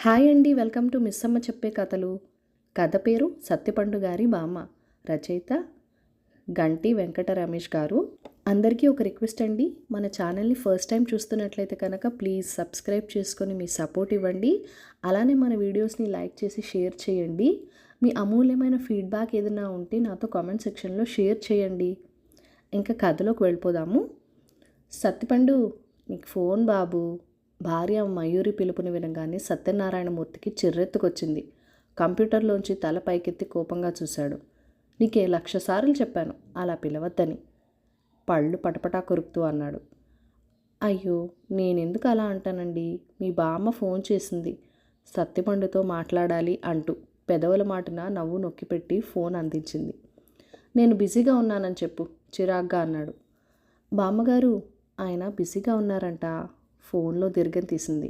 Hi అండి, welcome to Missamma చెప్పే కథలు. కథ పేరు సత్తిపండు గారి బామ్మ. రచయిత గంటి వెంకట రమేష్ గారు. అందరికీ ఒక రిక్వెస్ట్ అండి, మన ఛానల్ని ఫస్ట్ టైం చూస్తున్నట్లయితే కనుక ప్లీజ్ సబ్స్క్రైబ్ చేసుకొని మీ సపోర్ట్ ఇవ్వండి. అలానే మన వీడియోస్ని లైక్ చేసి షేర్ చేయండి. మీ అమూల్యమైన ఫీడ్బ్యాక్ ఏదైనా ఉంటే నాతో కామెంట్ సెక్షన్లో షేర్ చేయండి. ఇంకా కథలోకి వెళ్ళిపోదాము. సత్తిపండు, నీకు ఫోన్ బాబు. భార్య మయూరి పిలుపుని వినగానే సత్యనారాయణమూర్తికి చిర్రెత్తుకొచ్చింది. కంప్యూటర్లోంచి తల పైకెత్తి కోపంగా చూశాడు. నీకే 1,00,000 సార్లు చెప్పాను అలా పిలవద్దని. పళ్ళు పటపటా కొరుకుతూ అన్నాడు. అయ్యో, నేనెందుకు అలా అంటానండి? మీ బామ్మ ఫోన్ చేసింది, సత్తిపండుతో మాట్లాడాలి అంటూ పెదవుల మాటున నవ్వు నొక్కిపెట్టి ఫోన్ అందించింది. నేను బిజీగా ఉన్నానని చెప్పు, చిరాగ్గా అన్నాడు. బామ్మగారు, ఆయన బిజీగా ఉన్నారంట. ఫోన్లో దీర్ఘం తీసింది.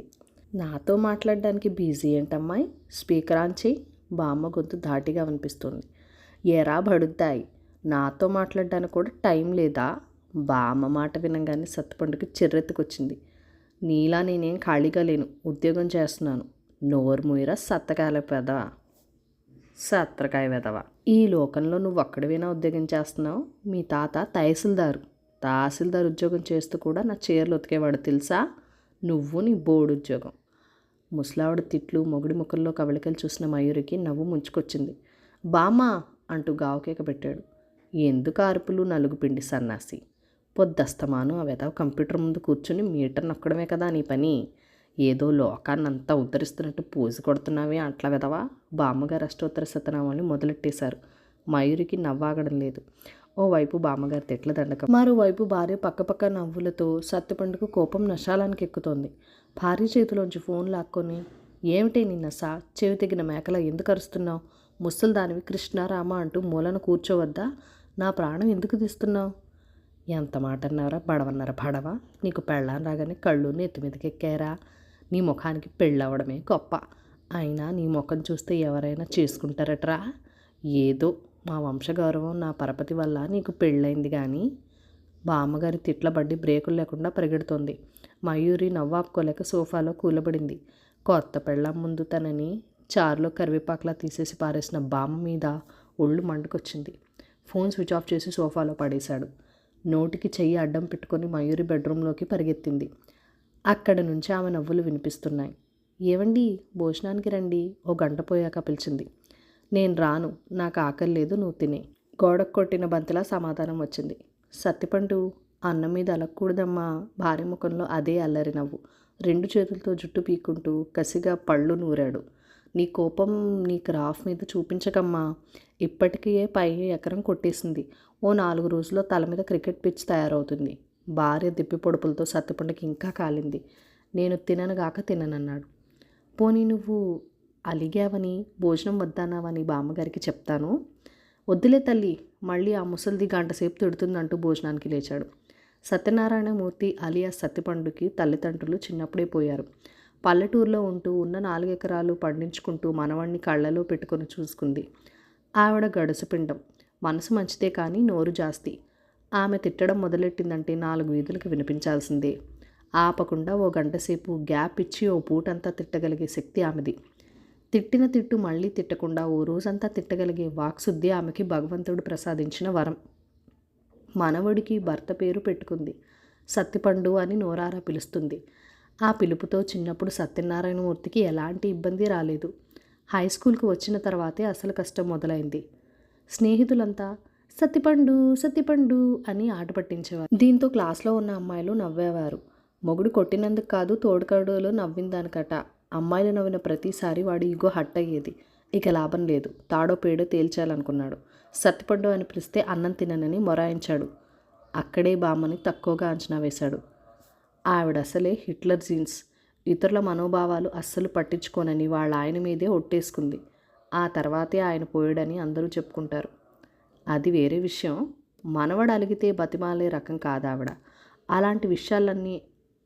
నాతో మాట్లాడడానికి బిజీ ఏంటమ్మాయి? స్పీకర్ ఆన్ చేయి. బామ్మ గొంతు ధాటిగా వినిపిస్తుంది. ఎరా బడుద్దాయి, నాతో మాట్లాడడానికి కూడా టైం లేదా? బామ్మ మాట వినగానే సత్తిపండుకి చిర్రెత్తుకొచ్చింది. నీలా నేనేం ఖాళీగా లేను, ఉద్యోగం చేస్తున్నాను. నోరు మూయరా సత్తకాయల పెదవా, సత్రకాయ వెదవా. ఈ లోకంలో నువ్వు ఒక్కడివేనా ఉద్యోగం చేస్తున్నావు? మీ తాత తహసీల్దార్ ఉద్యోగం చేస్తూ కూడా నా చీరలు ఉతికేవాడు తెలుసా? నువ్వు నీ బోర్డు ఉద్యోగం. ముసలావిడ తిట్లు మొగుడి ముఖంలో కవళికలు చూసిన మయూరికి నవ్వు ముంచుకొచ్చింది. బామ్మా అంటూ గావుకేక పెట్టాడు. ఎందుకు అరుపులు, నలుగుపిండి సన్నాసి? పొద్దస్తమాను ఆ వెధవ కంప్యూటర్ ముందు కూర్చుని మీటర్ నొక్కడమే కదా నీ పని. ఏదో లోకాన్నంతా ఉద్ధరిస్తున్నట్టు పూజ కొడుతున్నావే అట్లా వెధవా. బామ్మగారు అష్టోత్తర శతనామాల్ని మొదలెట్టేశారు. మయూరికి నవ్వాగడం లేదు. ఓవైపు బామ్మగారి తిట్ల దండకం, మరోవైపు భార్య పక్కపక్క నవ్వులతో సత్తిపండుకు కోపం నశాలానికి ఎక్కుతోంది. భార్య చేతిలోంచి ఫోన్ లాక్కొని, ఏమిటే నిన్న చెవి తెగిన మేకలా ఎందుకు అరుస్తున్నావు? ముసలి దానివి కృష్ణారామ అంటూ మూలన కూర్చోవద్దా? నా ప్రాణం ఎందుకు తీస్తున్నావు? ఎంత మాట అన్నారా బడవన్నారా బడవ? నీకు పెళ్ళాన్ని రాగానే కళ్ళు నెత్తి మీదకి ఎక్కారా? నీ ముఖానికి పెళ్ళవడమే గొప్ప. అయినా నీ ముఖం చూస్తే ఎవరైనా చేసుకుంటారట్రా? ఏదో మా వంశగౌరవం, నా పరపతి వల్ల నీకు పెళ్ళైంది కానీ. బామ్మగారి తిట్ల బడ్డి బ్రేకులు లేకుండా పరిగెడుతోంది. మయూరి నవ్వాపుకోలేక సోఫాలో కూలబడింది. కొత్త పెళ్ళం ముందు తనని చారులో కరివేపాకులా తీసేసి పారేసిన బామ్మ మీద ఒళ్ళు మండుకొచ్చింది. ఫోన్ స్విచ్ ఆఫ్ చేసి సోఫాలో పడేశాడు. నోటికి చెయ్యి అడ్డం పెట్టుకొని మయూరి బెడ్రూమ్లోకి పరిగెత్తింది. అక్కడ నుంచి ఆమె నవ్వులు వినిపిస్తున్నాయి. ఏవండి, భోజనానికి రండి, ఓ గంట పోయాక పిలిచింది. నేను రాను, నాకు ఆకలి లేదు, నువ్వు తినే. గోడకు కొట్టిన బంతిలా సమాధానం వచ్చింది. సత్తిపండు, అన్నం మీద అలక్కూడదమ్మా. భార్య ముఖంలో అదే అల్లరి నవ్వు. 2 చేతులతో జుట్టు పీక్కుంటూ కసిగా పళ్ళు నూరాడు. నీ కోపం నీ క్రాఫ్ మీద చూపించకమ్మా. ఇప్పటికే పై ఎకరం కొట్టేసింది. ఓ 4 రోజుల్లో తల మీద క్రికెట్ పిచ్ తయారవుతుంది. భార్య దిప్పి పొడుపులతో సత్తిపండుకి ఇంకా కాలింది. నేను తిననన్నాడు. పోనీ నువ్వు అలిగావని, భోజనం వద్దన్నావని బామ్మగారికి చెప్తాను. వద్దులే తల్లి, మళ్ళీ ఆ ముసలిది గంటసేపు తిడుతుందంటూ భోజనానికి లేచాడు. సత్యనారాయణమూర్తి అలియా సత్తిపండుకి తల్లిదండ్రులు చిన్నప్పుడే పోయారు. పల్లెటూరులో ఉంటూ ఉన్న 4 ఎకరాలు పండించుకుంటూ మనవణ్ణి కళ్ళలో పెట్టుకొని చూసుకుంది. ఆవిడ గడుసుపిండం, మనసు మంచిదే కానీ నోరు జాస్తి. ఆమె తిట్టడం మొదలెట్టిందంటే 4 వీధులకు వినిపించాల్సిందే. ఆపకుండా ఓ గంటసేపు గ్యాప్ ఇచ్చి ఓ పూటంతా తిట్టగలిగే శక్తి ఆమెది. తిట్టిన తిట్టు మళ్ళీ తిట్టకుండా ఓ రోజంతా తిట్టగలిగే వాక్శుద్ధి ఆమెకి భగవంతుడు ప్రసాదించిన వరం. మనవడికి భర్త పేరు పెట్టుకుంది. సత్తిపండు అని నోరారా పిలుస్తుంది. ఆ పిలుపుతో చిన్నప్పుడు సత్యనారాయణమూర్తికి ఎలాంటి ఇబ్బంది రాలేదు. హై స్కూల్కి వచ్చిన తర్వాతే అసలు కష్టం మొదలైంది. స్నేహితులంతా సత్తిపండు సత్తిపండు అని ఆట పట్టించేవారు. దీంతో క్లాస్లో ఉన్న అమ్మాయిలు నవ్వేవారు. మొగుడు కొట్టినందుకు కాదు, తోడుకడులో నవ్విందానికట. అమ్మాయిలు నవ్విన ప్రతిసారి వాడి ఈగో హట్ అయ్యేది. ఇక లాభం లేదు, తాడో పేడో తేల్చాలనుకున్నాడు. సత్తిపండు అని పిలిస్తే అన్నం తిననని మొరాయించాడు. అక్కడే బామ్మని తక్కువగా అంచనా వేశాడు. ఆవిడ అసలే హిట్లర్ జీన్స్. ఇతరుల మనోభావాలు అస్సలు పట్టించుకోనని వాళ్ళ ఆయన మీదే ఒట్టేసుకుంది. ఆ తర్వాతే ఆయన పోయాడని అందరూ చెప్పుకుంటారు. అది వేరే విషయం. మనవడు అలిగితే బతిమాలే రకం కాదావిడ. అలాంటి విషయాలన్నీ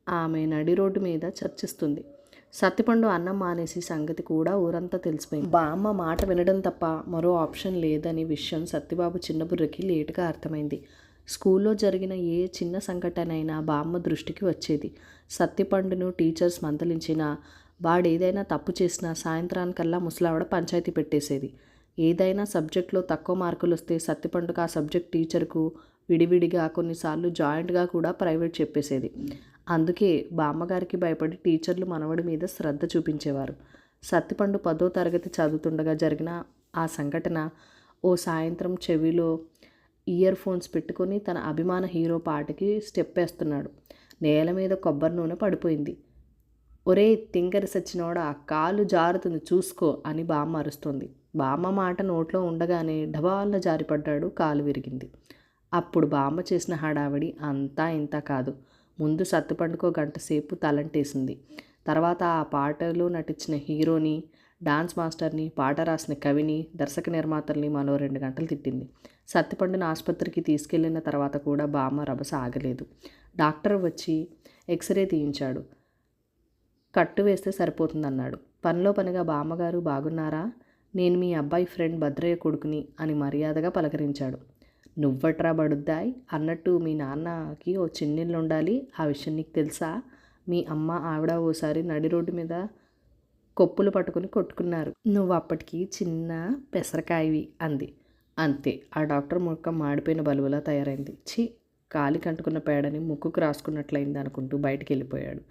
ఆమె నడి రోడ్డు మీద చర్చిస్తుంది. సత్తిపండు అన్నం మానేసి సంగతి కూడా ఊరంతా తెలిసిపోయింది. బామ్మ మాట వినడం తప్ప మరో ఆప్షన్ లేదని విషయం సత్తిబాబు చిన్నబుర్రకి లేటుగా అర్థమైంది. స్కూల్లో జరిగిన ఏ చిన్న సంఘటన అయినా బామ్మ దృష్టికి వచ్చేది. సత్తిపండును టీచర్స్ మందలించినా వాడేదైనా తప్పు చేసినా సాయంత్రానికల్లా ముసలావిడ పంచాయతీ పెట్టేసేది. ఏదైనా సబ్జెక్ట్లో తక్కువ మార్కులు వస్తే సత్తిపండుకు ఆ సబ్జెక్ట్ టీచర్కు విడివిడిగా కొన్నిసార్లు జాయింట్గా కూడా ప్రైవేట్ చెప్పేసేది. అందుకే బామ్మగారికి భయపడి టీచర్లు మనవడి మీద శ్రద్ధ చూపించేవారు. సత్తిపండు 10వ తరగతి చదువుతుండగా జరిగిన ఆ సంఘటన ఓ సాయంత్రం చెవిలో ఇయర్ ఫోన్స్ పెట్టుకొని తన అభిమాన హీరో పాటకి స్టెప్ వేస్తున్నాడు. నేల మీద కొబ్బరి నూనె పడిపోయింది. ఒరే తింగరి సచ్చినోడా, కాలు జారుతుంది చూసుకో అని బామ్మ అరుస్తోంది. బామ్మ మాట నోట్లో ఉండగానే ఢబాల్న జారిపడ్డాడు, కాలు విరిగింది. అప్పుడు బామ్మ చేసిన హడావిడి అంతా ఇంత కాదు. ముందు సత్తిపండుకో గంట సేపు తలంటేసింది. తర్వాత ఆ పాటలో నటించిన హీరోని, డాన్స్ మాస్టర్ని, పాట రాసిన కవిని, దర్శక నిర్మాతల్ని మరో 2 గంటలు తిట్టింది. సత్తిపండుని ఆసుపత్రికి తీసుకెళ్లిన తర్వాత కూడా బామ్మ రభస ఆగలేదు. డాక్టర్ వచ్చి ఎక్స్రే తీయించాడు. కట్టు వేస్తే సరిపోతుందన్నాడు. పనిలో పనిగా బామ్మగారు బాగున్నారా, నేను మీ అబ్బాయి ఫ్రెండ్ భద్రయ్య కొడుకుని అని మర్యాదగా పలకరించాడు. నువ్వట్రా బడుద్దాయ్, అన్నట్టు మీ నాన్నకి ఓ చిన్నిల్లు ఉండాలి, ఆ విషయం నీకు తెలుసా? మీ అమ్మ ఆవిడ ఓసారి నడి రోడ్డు మీద కొప్పులు పట్టుకుని కొట్టుకున్నారు. నువ్వు అప్పటికి చిన్న పెసరకాయవి అంది. అంతే. ఆ డాక్టర్ ముఖం మాడిపోయిన బలువలా తయారైంది. ఛీ, కాలికి అంటుకున్న పేడని ముక్కుకు రాసుకున్నట్లయింది అనుకుంటూ బయటికి వెళ్ళిపోయాడు.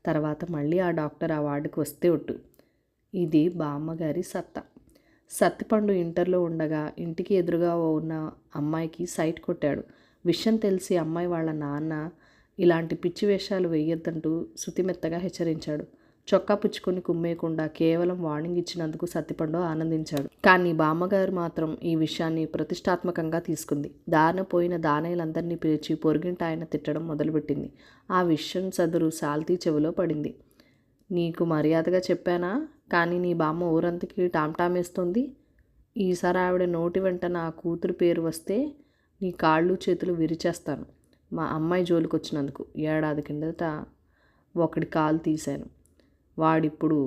తర్వాత మళ్ళీ ఆ డాక్టర్ ఆ వార్డుకి వస్తే ఒట్టు. ఇది బామ్మగారి సత్తా. సత్తిపండు ఇంటర్లో ఉండగా ఇంటికి ఎదురుగా ఉన్న అమ్మాయికి సైట్ కొట్టాడు. విషయం తెలిసి అమ్మాయి వాళ్ళ నాన్న ఇలాంటి పిచ్చి వేషాలు వేయొద్దంటూ శుతిమెత్తగా హెచ్చరించాడు. చొక్కా పుచ్చుకొని కుమ్మేయకుండా కేవలం వార్నింగ్ ఇచ్చినందుకు సత్తిపండు ఆనందించాడు. కానీ బామ్మగారు మాత్రం ఈ విషయాన్ని ప్రతిష్టాత్మకంగా తీసుకుంది. దారిన పోయిన దానయ్యలందరినీ పిలిచి పొరుగింటి ఆయన తిట్టడం మొదలుపెట్టింది. ఆ విషయం సదురు సాల్తీ చెవిలో పడింది. నీకు మర్యాదగా చెప్పానా, కానీ నీ బామ్మ ఊరంతకి టామ్టామేస్తుంది. ఈసారి ఆవిడ నోటి వెంట నా కూతురు పేరు వస్తే నీ కాళ్ళు చేతులు విరిచేస్తాను. మా అమ్మాయి జోలికి వచ్చినందుకు 1 ఏడాది కిందట ఒకడి కాలు తీశాను. వాడిప్పుడు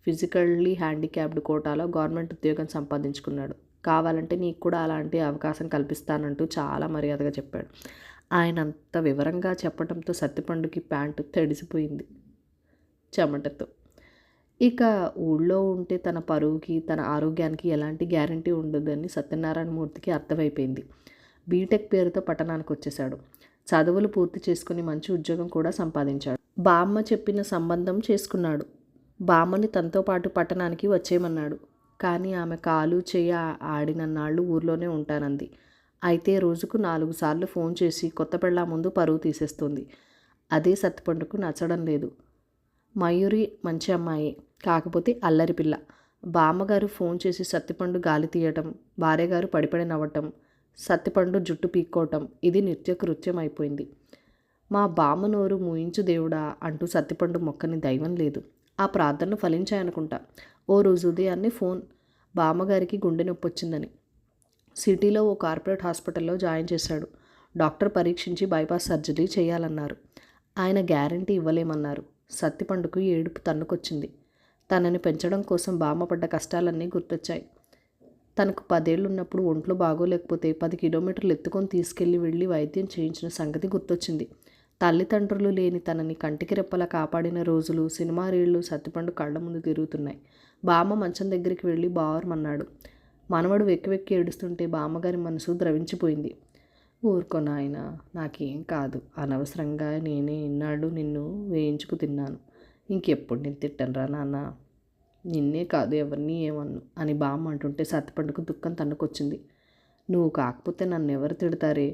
ఫిజికల్లీ హ్యాండిక్యాప్డ్ కోటాలో గవర్నమెంట్ ఉద్యోగం సంపాదించుకున్నాడు. కావాలంటే నీకు కూడా అలాంటి అవకాశం కల్పిస్తానంటూ చాలా మర్యాదగా చెప్పాడు. ఆయన అంత వివరంగా చెప్పడంతో సత్తిపండుకి ప్యాంటు తడిసిపోయింది చెమటతో. ఇక ఊళ్ళో ఉంటే తన పరువుకి, తన ఆరోగ్యానికి ఎలాంటి గ్యారంటీ ఉండదని సత్యనారాయణమూర్తికి అర్థమైపోయింది. బీటెక్ పేరుతో పట్టణానికి వచ్చేశాడు. చదువులు పూర్తి చేసుకుని మంచి ఉద్యోగం కూడా సంపాదించాడు. బామ్మ చెప్పిన సంబంధం చేసుకున్నాడు. బామ్మని తనతో పాటు పట్టణానికి వచ్చేయమన్నాడు. కానీ ఆమె కాలు చేయి ఆడినన్నాళ్ళు ఊర్లోనే ఉంటానంది. అయితే రోజుకు 4 సార్లు ఫోన్ చేసి కొత్త పెళ్ళాం ముందు పరువు తీసేస్తుంది. అదే సత్తిపండుకు నచ్చడం లేదు. మయూరి మంచి అమ్మాయే, కాకపోతే అల్లరి పిల్ల. బామ్మగారు ఫోన్ చేసి సత్తిపండు గాలి తీయటం, భార్యగారు పడిపడి నవ్వటం, సత్తిపండు జుట్టు పీక్కోవటం ఇది నిత్యకృత్యం అయిపోయింది. మా బామ్మ నోరు మూయించు దేవుడా అంటూ సత్తిపండు మొక్కని దైవం లేదు. ఆ ప్రార్థనలు ఫలించాయనుకుంటా. ఓ రోజు ఉదయాన్నే ఫోన్, బామ్మగారికి గుండె నొప్పి వచ్చిందని. సిటీలో ఓ కార్పొరేట్ హాస్పిటల్లో జాయిన్ చేశాడు. డాక్టర్ పరీక్షించి బైపాస్ సర్జరీ చేయాలన్నారు. ఆయన గ్యారంటీ ఇవ్వలేమన్నారు. సత్తిపండుకు ఏడుపు తన్నుకొచ్చింది. తనని పెంచడం కోసం బామ్మ పడ్డ కష్టాలన్నీ గుర్తొచ్చాయి. తనకు 10 ఏళ్ళు ఉన్నప్పుడు ఒంట్లో బాగోలేకపోతే 10 కిలోమీటర్లు ఎత్తుకొని వెళ్ళి వైద్యం చేయించిన సంగతి గుర్తొచ్చింది. తల్లిదండ్రులు లేని తనని కంటికి రెప్పలా కాపాడిన రోజులు, సినిమా రీళ్లు సత్తిపండు కళ్ళ ముందు తిరుగుతున్నాయి. బామ్మ మంచం దగ్గరికి వెళ్ళి బావరమన్నాడు. మనవడు వెక్కి వెక్కి ఏడుస్తుంటే బామ్మగారి మనసు ద్రవించిపోయింది. ఊరుకో నాయనా, నాకేం కాదు. అనవసరంగా నేనే ఇన్నాళ్ళు నిన్ను వేయించుకు తిన్నాను. ఇంకెప్పుడు నేను తిట్టనురా నాన్న. నిన్నే కాదు ఎవరిని ఏమన్ను అని బామ్మ అంటుంటే సత్తిపండుకు దుఃఖం తన్నుకొచ్చింది. నువ్వు కాకపోతే నన్ను ఎవరు తిడతారే?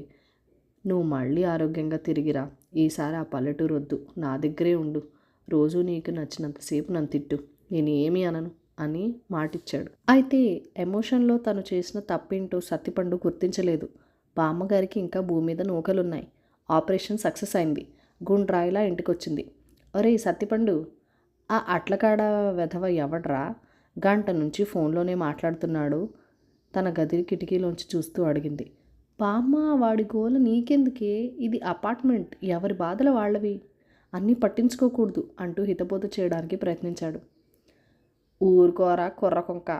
నువ్వు మళ్ళీ ఆరోగ్యంగా తిరిగిరా. ఈసారి ఆ పల్లెటూరు వద్దు, నా దగ్గరే ఉండు. రోజు నీకు నచ్చినంతసేపు నన్ను తిట్టు, నేను ఏమీ అనను అని మాటిచ్చాడు. అయితే ఎమోషన్లో తను చేసిన తప్పేంటో సత్తిపండు గుర్తించలేదు. బామ్మగారికి ఇంకా భూమి మీద నూకలున్నాయి. ఆపరేషన్ సక్సెస్ అయింది. గుండ్రాయిలా ఇంటికొచ్చింది. ఒరే సత్తిపండు, ఆ అట్లకాడ వెధవ ఎవడ్రా? గంట నుంచి ఫోన్లోనే మాట్లాడుతున్నాడు. తన గది కిటికీలోంచి చూస్తూ అడిగింది. బామ్మ, వాడి గోల నీకెందుకే? ఇది అపార్ట్మెంట్, ఎవరి బాధలు వాళ్ళవి, అన్నీ పట్టించుకోకూడదు అంటూ హితబోధ చేయడానికి ప్రయత్నించాడు. ఊరుకోరా కుర్రకొంక,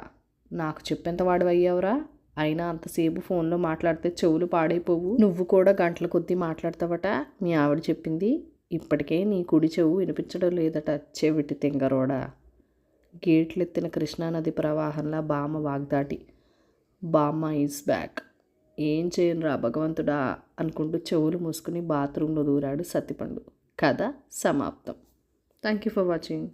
నాకు చెప్పేంత వాడివయ్యావురా. అయినా అంతసేపు ఫోన్లో మాట్లాడితే చెవులు పాడైపోవు. నువ్వు కూడా గంటల కొద్దీ మాట్లాడతావట, మీ ఆవిడ చెప్పింది. ఇప్పటికే నీ కుడి చెవు వినిపించడం లేదట చెవిటి తింగరోడా. గేట్లెత్తిన కృష్ణానది ప్రవాహంలా బామ్మ వాగ్దాటి. బామ్మ ఈజ్ బ్యాక్. ఏం చేయనురా భగవంతుడా అనుకుంటూ చెవులు మూసుకుని బాత్రూంలో దూరాడు సత్తిపండు. కథ సమాప్తం. Thank you for watching.